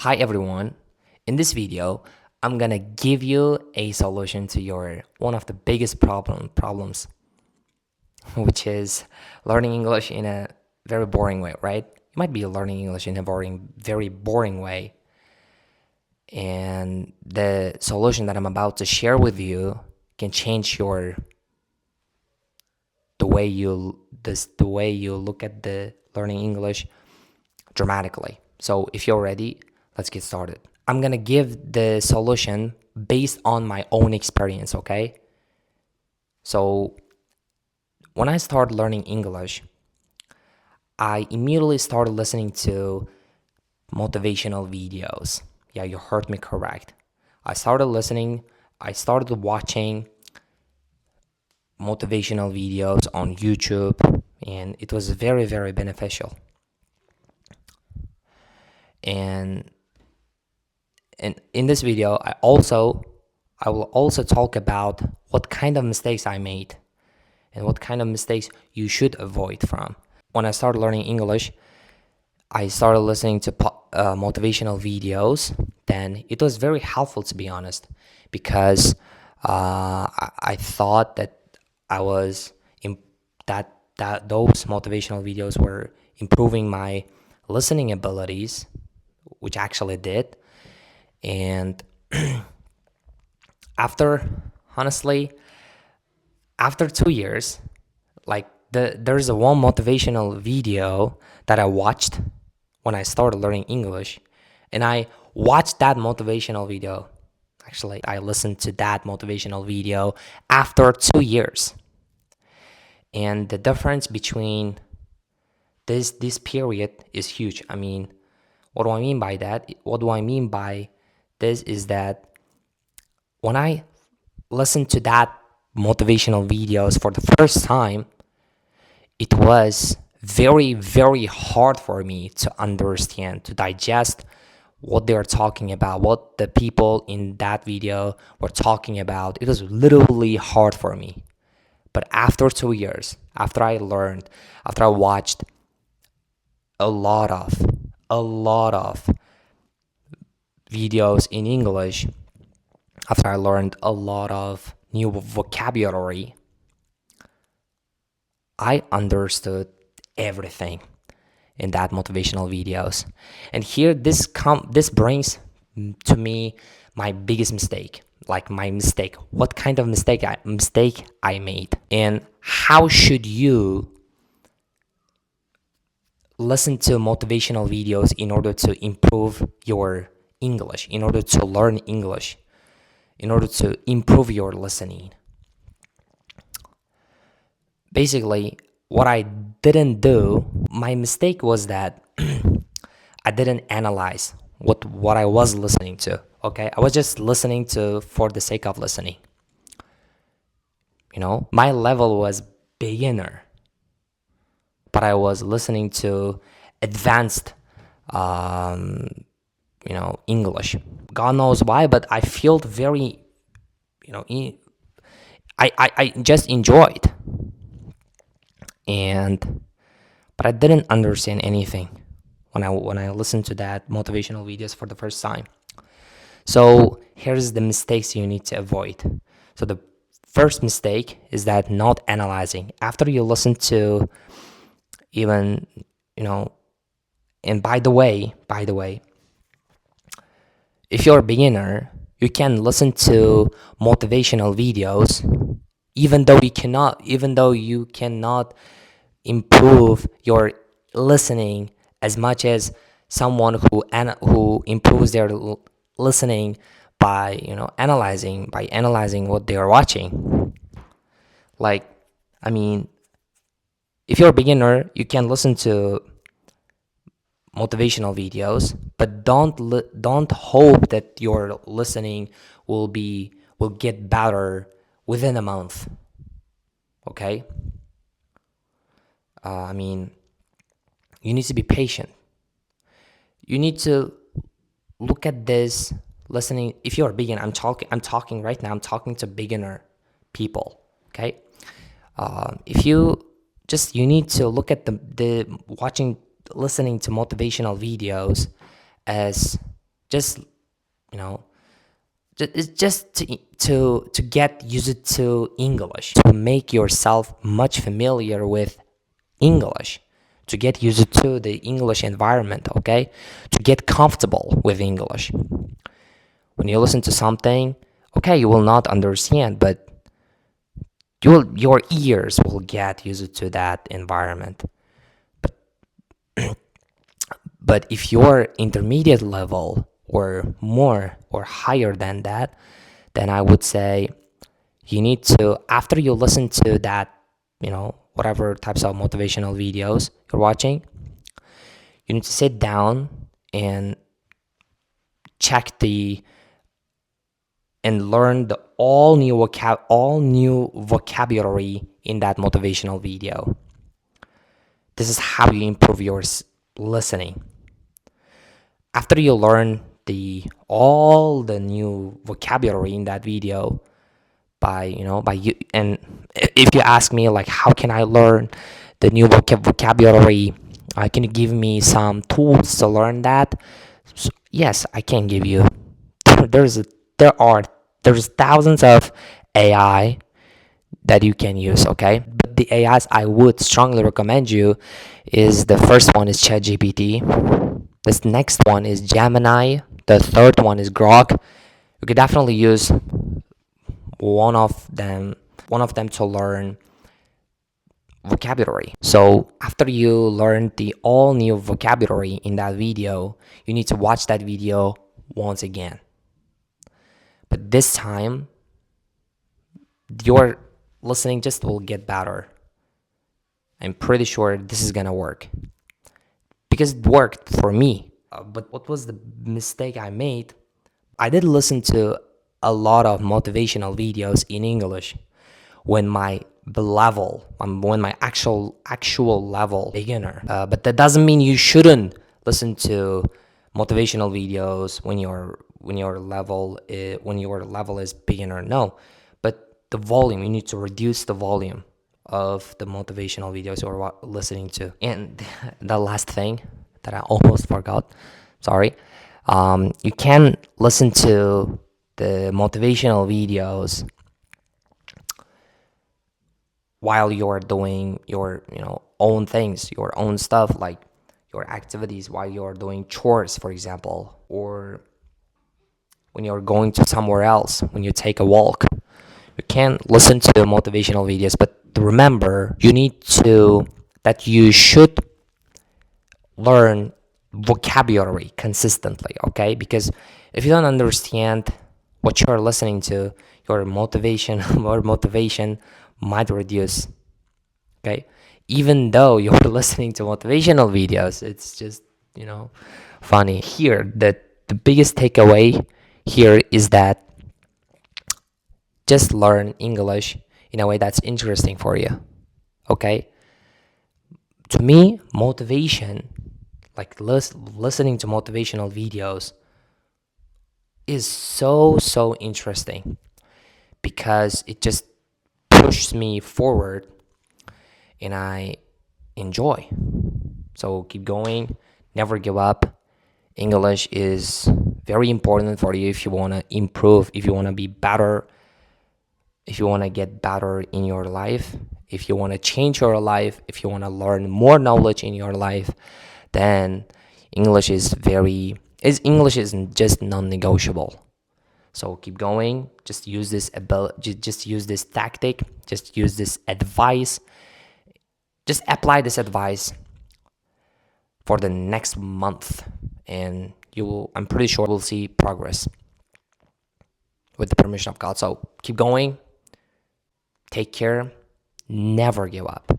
Hi everyone. In this video, I'm gonna give you a solution to your one of the biggest problems, which is learning English in a very boring way, right? You might be learning English in a very boring way. And the solution that I'm about to share with you can change the way you look at the learning English dramatically. So if you're ready, let's get started. I'm gonna give the solution based on my own experience, okay? So when I started learning English, I immediately started listening to motivational videos. Yeah, you heard me correct. I started watching motivational videos on YouTube, and it was very, very beneficial. And in this video, I will also talk about what kind of mistakes I made and what kind of mistakes you should avoid from. When I started learning English, I started listening to motivational videos. Then it was very helpful, to be honest, because I thought that I was in that those motivational videos were improving my listening abilities, which actually did. And after honestly after 2 years, like there's a one motivational video that I watched when I started learning English, and I watched that motivational video. Actually, I listened to that motivational video after 2 years, and the difference between this period is huge. I mean, what do I mean by that? What do I mean by this is that when I listened to that motivational videos for the first time, it was very, very hard for me to understand, to digest what they are talking about, what the people in that video were talking about. It was literally hard for me. But after 2 years, after I watched a lot of, a lot of videos in English, after I learned a lot of new vocabulary, I understood everything in that motivational videos. And here this brings to me my biggest mistake, like my mistake. What kind of mistake I made, and how should you listen to motivational videos in order to improve your English, in order to learn English, in order to improve your listening. Basically, what I didn't do, my mistake was that I didn't analyze what I was listening to. Okay, I was just listening to for the sake of listening. My level was beginner, but I was listening to advanced, English. God knows why, but I felt very, I just enjoyed, and but I didn't understand anything when I listened to that motivational videos for the first time. So here's the mistakes you need to avoid. So the first mistake is that not analyzing. After you listen to even, and by the way, if you're a beginner, you can listen to motivational videos even though you cannot improve your listening as much as someone who improves their listening by analyzing what they are watching. Like, I mean, if you're a beginner, you can listen to motivational videos, but don't hope that your listening will get better within a month. Okay. I mean, you need to be patient. You need to look at this listening. If you're a beginner, I'm talking right now, I'm talking to beginner people. Okay. If you need to look at the listening to motivational videos as Just, you know, it's just to get used to English, to make yourself much familiar with English, to get used to the English environment, okay? To get comfortable with English. When you listen to something, okay, you will not understand, but your ears will get used to that environment. But if you're intermediate level or more or higher than that, then I would say you need to, after you listen to that, whatever types of motivational videos you're watching, you need to sit down and check the and learn the all new vocabulary in that motivational video. This is how you improve your listening. After you learn the all the new vocabulary in that video, by you, and if you ask me like how can I learn the new vocabulary, can you give me some tools to learn that? So, yes, I can give you. there's a, there are there's thousands of AI that you can use, okay? But the AIs I would strongly recommend you is, the first one is ChatGPT. This next one is Gemini. The third one is Grok. You could definitely use one of them to learn vocabulary. So after you learn the all new vocabulary in that video, you need to watch that video once again. But this time, your listening just will get better. I'm pretty sure this is gonna work because it worked for me. But what was the mistake I made? I did listen to a lot of motivational videos in English when my actual level beginner. But that doesn't mean you shouldn't listen to motivational videos when your level is beginner. No, but the volume, you need to reduce the volume of the motivational videos you're listening to. And the last thing that I almost forgot, sorry, you can listen to the motivational videos while you're doing your own things, your own stuff, like your activities, while you're doing chores, for example, or when you're going to somewhere else, when you take a walk. You can listen to motivational videos, but remember, you should learn vocabulary consistently, okay? Because if you don't understand what you're listening to, your motivation or motivation might reduce, okay? Even though you're listening to motivational videos, it's just, funny. Here, the biggest takeaway here is that just learn English in a way that's interesting for you, okay? To me, motivation, like listening to motivational videos, is so interesting because it just pushes me forward and I enjoy. So keep going, never give up. English is very important for you if you want to improve, if you want to be better, if you want to get better in your life, if you want to change your life, if you want to learn more knowledge in your life, then English is just non-negotiable. So keep going. Just use this tactic. Just use this advice. Just apply this advice for the next month, and I'm pretty sure we'll see progress with the permission of God. So keep going. Take care. Never give up.